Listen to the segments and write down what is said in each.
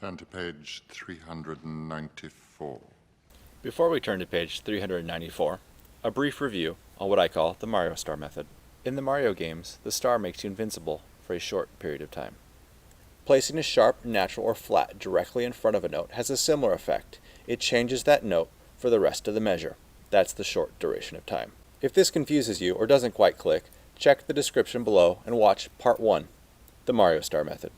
Turn to page 394. Before we turn to page 394, a brief review on what I call the Mario Star method. In the Mario games, the star makes you invincible for a short period of time. Placing a sharp, natural, or flat directly in front of a note has a similar effect. It changes that note for the rest of the measure. That's the short duration of time. If this confuses you or doesn't quite click, check the description below and watch Part 1, the Mario Star method.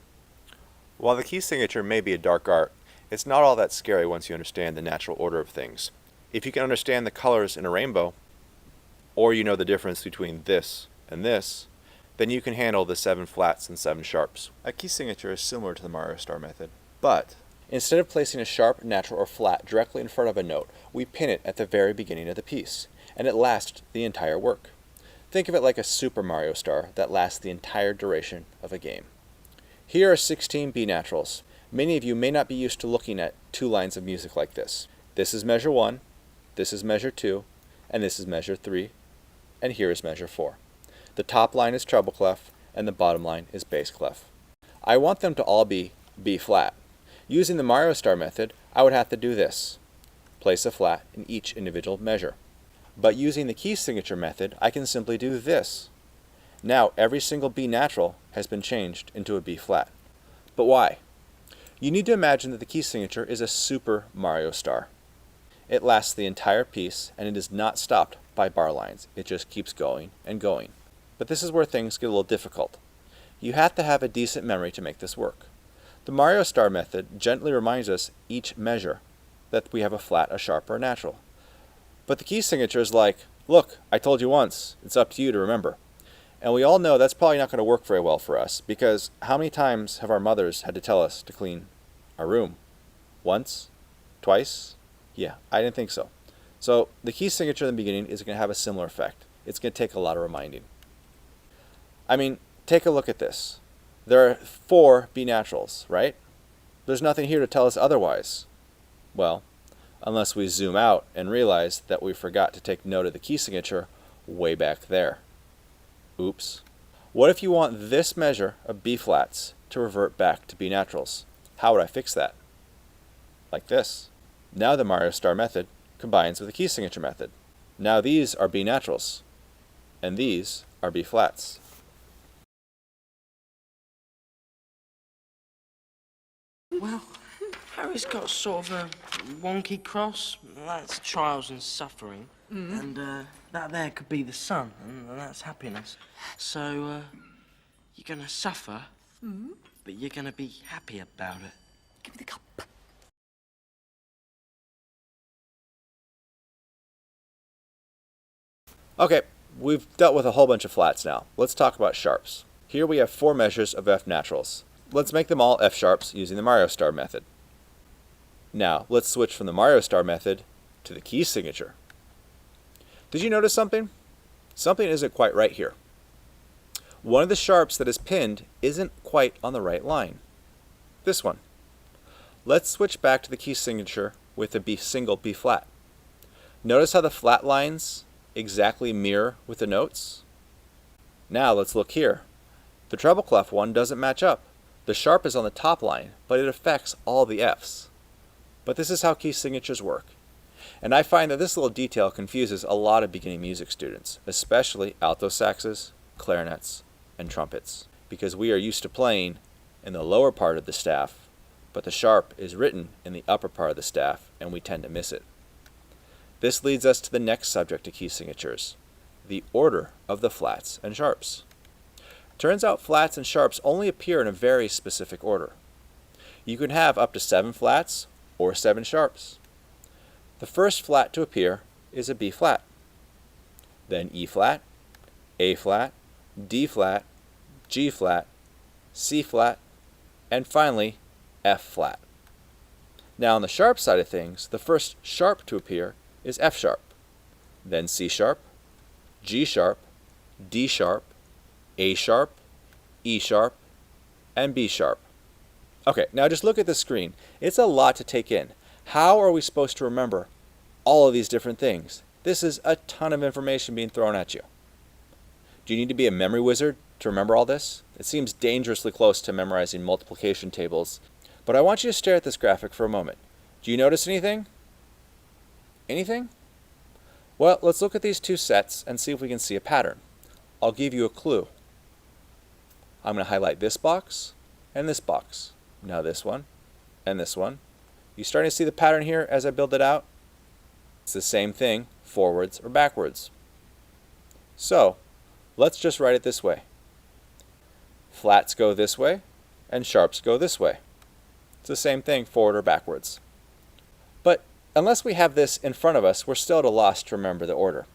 While the key signature may be a dark art, it's not all that scary once you understand the natural order of things. If you can understand the colors in a rainbow, or you know the difference between this and this, then you can handle the 7 flats and 7 sharps. A key signature is similar to the Mario Star method, but instead of placing a sharp, natural, or flat directly in front of a note, we pin it at the very beginning of the piece, and it lasts the entire work. Think of it like a Super Mario Star that lasts the entire duration of a game. Here are 16 B naturals. Many of you may not be used to looking at 2 lines of music like this. This is measure 1, this is measure 2, and this is measure 3, and here is measure 4. The top line is treble clef, and the bottom line is bass clef. I want them to all be B flat. Using the Mario Star method, I would have to do this. Place a flat in each individual measure. But using the key signature method, I can simply do this. Now every single B natural has been changed into a B flat. But why? You need to imagine that the key signature is a Super Mario Star. It lasts the entire piece, and it is not stopped by bar lines. It just keeps going and going. But this is where things get a little difficult. You have to have a decent memory to make this work. The Mario Star method gently reminds us each measure that we have a flat, a sharp, or a natural. But the key signature is like, look, I told you once, it's up to you to remember. And we all know that's probably not going to work very well for us, because how many times have our mothers had to tell us to clean our room? Once? Twice? Yeah, I didn't think so. So the key signature in the beginning is going to have a similar effect. It's going to take a lot of reminding. I mean, take a look at this. There are 4 B naturals, right? There's nothing here to tell us otherwise. Well, unless we zoom out and realize that we forgot to take note of the key signature way back there. Oops. What if you want this measure of B flats to revert back to B naturals? How would I fix that? Like this. Now the Mario Star method combines with the key signature method. Now these are B naturals, and these are B flats. Well, Harry's got sort of a wonky cross. That's trials and suffering. And that there could be the sun, and that's happiness. So, you're gonna suffer, but you're gonna be happy about it. Give me the cup. Okay, we've dealt with a whole bunch of flats now. Let's talk about sharps. Here we have 4 measures of F naturals. Let's make them all F sharps using the Mario Star method. Now, let's switch from the Mario Star method to the key signature. Did you notice something? Something isn't quite right here. One of the sharps that is pinned isn't quite on the right line. This one. Let's switch back to the key signature with a single B flat. Notice how the flat lines exactly mirror with the notes? Now let's look here. The treble clef one doesn't match up. The sharp is on the top line, but it affects all the Fs. But this is how key signatures work. And I find that this little detail confuses a lot of beginning music students, especially alto saxes, clarinets, and trumpets, because we are used to playing in the lower part of the staff, but the sharp is written in the upper part of the staff, and we tend to miss it. This leads us to the next subject of key signatures, the order of the flats and sharps. Turns out flats and sharps only appear in a very specific order. You can have up to 7 flats or 7 sharps. The first flat to appear is a B flat, then E flat, A flat, D flat, G flat, C flat, and finally F flat. Now on the sharp side of things, the first sharp to appear is F sharp, then C sharp, G sharp, D sharp, A sharp, E sharp, and B sharp. Okay, now just look at the screen. It's a lot to take in. How are we supposed to remember all of these different things? This is a ton of information being thrown at you. Do you need to be a memory wizard to remember all this? It seems dangerously close to memorizing multiplication tables, But I want you to stare at this graphic for a moment. Do you notice anything? Anything? Well, let's look at these two sets and see if we can see a pattern. I'll give you a clue. I'm going to highlight this box and this box. Now this one and this one. You starting to see the pattern here as I build it out? It's the same thing, forwards or backwards. So, let's just write it this way. Flats go this way and sharps go this way. It's the same thing, forward or backwards. But unless we have this in front of us, we're still at a loss to remember the order.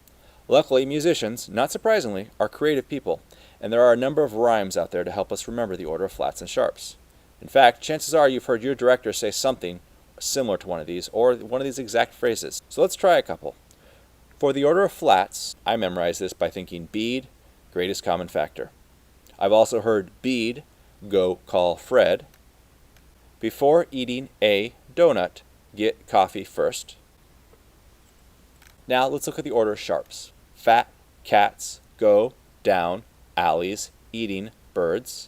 Luckily, musicians, not surprisingly, are creative people, and there are a number of rhymes out there to help us remember the order of flats and sharps. In fact, chances are you've heard your director say something similar to one of these, or one of these exact phrases. So let's try a couple. For the order of flats, I memorize this by thinking bead, greatest common factor. I've also heard bead, go call Fred. Before eating a donut, get coffee first. Now let's look at the order of sharps. Fat, cats, go, down, alleys, eating, birds.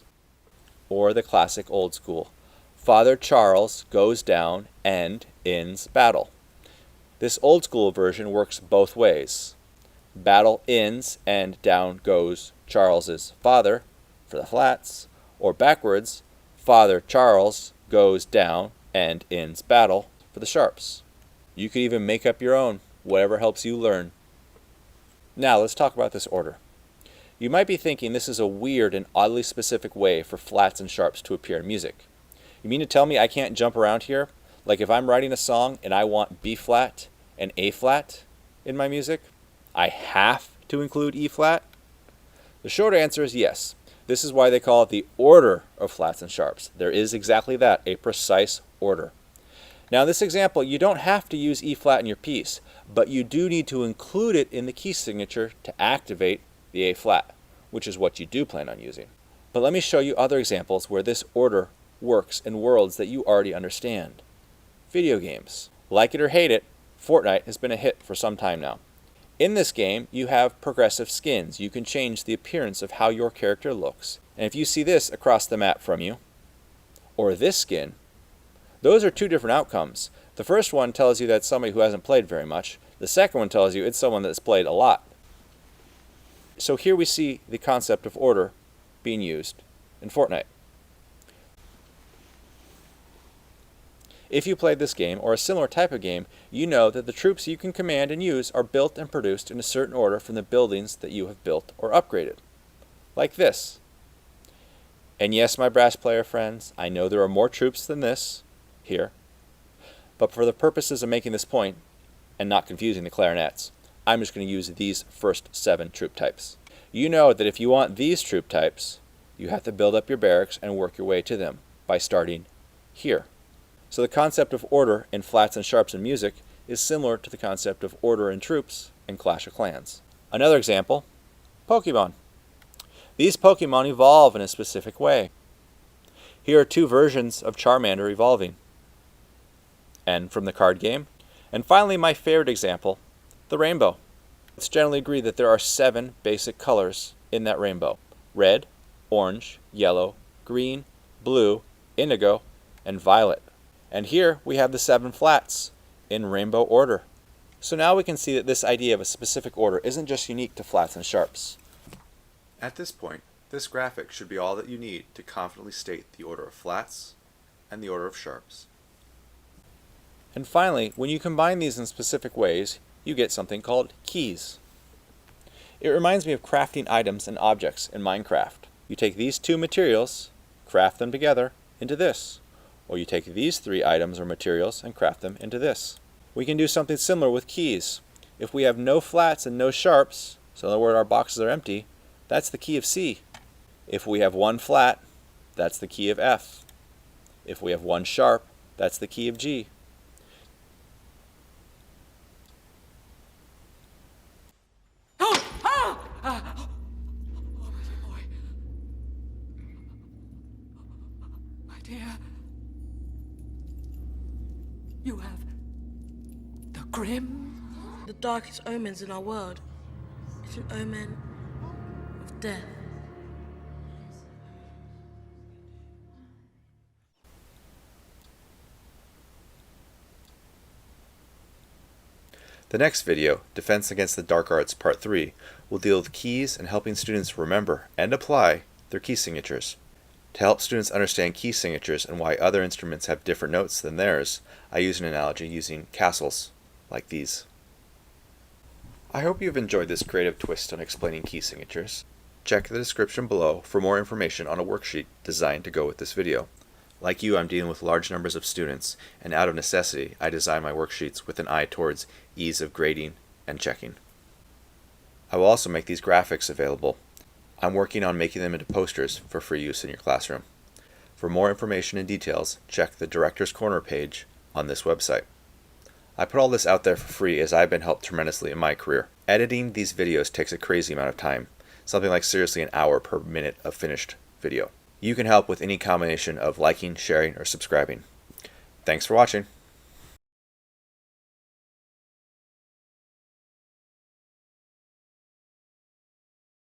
Or the classic old school. Father Charles goes down and ends battle. This old school version works both ways. Battle ends and down goes Charles's father for the flats, or backwards, Father Charles goes down and ends battle for the sharps. You could even make up your own, whatever helps you learn. Now let's talk about this order. You might be thinking this is a weird and oddly specific way for flats and sharps to appear in music. You mean to tell me I can't jump around here? Like if I'm writing a song and I want B flat and A flat in my music, I have to include E flat? The short answer is yes. This is why they call it the order of flats and sharps. There is exactly that, a precise order. Now in this example, you don't have to use E flat in your piece, but you do need to include it in the key signature to activate the A flat, which is what you do plan on using. But let me show you other examples where this order works in worlds that you already understand. Video games. Like it or hate it, Fortnite has been a hit for some time now. In this game, you have progressive skins. You can change the appearance of how your character looks. And if you see this across the map from you, or this skin, those are two different outcomes. The first one tells you that's somebody who hasn't played very much. The second one tells you it's someone that's played a lot. So here we see the concept of order being used in Fortnite. If you played this game, or a similar type of game, you know that the troops you can command and use are built and produced in a certain order from the buildings that you have built or upgraded. Like this. And yes, my brass player friends, I know there are more troops than this, here. But for the purposes of making this point, and not confusing the clarinets, I'm just going to use these first 7 troop types. You know that if you want these troop types, you have to build up your barracks and work your way to them by starting here. So the concept of order in flats and sharps in music is similar to the concept of order in troops in Clash of Clans. Another example, Pokemon. These Pokemon evolve in a specific way. Here are 2 versions of Charmander evolving. And from the card game. And finally, my favorite example, the rainbow. It's generally agreed that there are 7 basic colors in that rainbow. Red, orange, yellow, green, blue, indigo, and violet. And here we have the 7 flats in rainbow order. So now we can see that this idea of a specific order isn't just unique to flats and sharps. At this point, this graphic should be all that you need to confidently state the order of flats and the order of sharps. And finally, when you combine these in specific ways, you get something called keys. It reminds me of crafting items and objects in Minecraft. You take these 2 materials, craft them together into this. Or you take these 3 items or materials and craft them into this. We can do something similar with keys. If we have no flats and no sharps, so in other words our boxes are empty, that's the key of C. If we have 1 flat, that's the key of F. If we have 1 sharp, that's the key of G. My dear, you have the grim. The darkest omens in our world. It's an omen of death. The next video, Defense Against the Dark Arts Part 3, will deal with keys and helping students remember and apply their key signatures. To help students understand key signatures and why other instruments have different notes than theirs, I use an analogy using castles, like these. I hope you've enjoyed this creative twist on explaining key signatures. Check the description below for more information on a worksheet designed to go with this video. Like you, I'm dealing with large numbers of students, and out of necessity, I design my worksheets with an eye towards ease of grading and checking. I will also make these graphics available. I'm working on making them into posters for free use in your classroom. For more information and details, check the Director's Corner page on this website. I put all this out there for free as I've been helped tremendously in my career. Editing these videos takes a crazy amount of time, something like seriously an hour per minute of finished video. You can help with any combination of liking, sharing, or subscribing. Thanks for watching.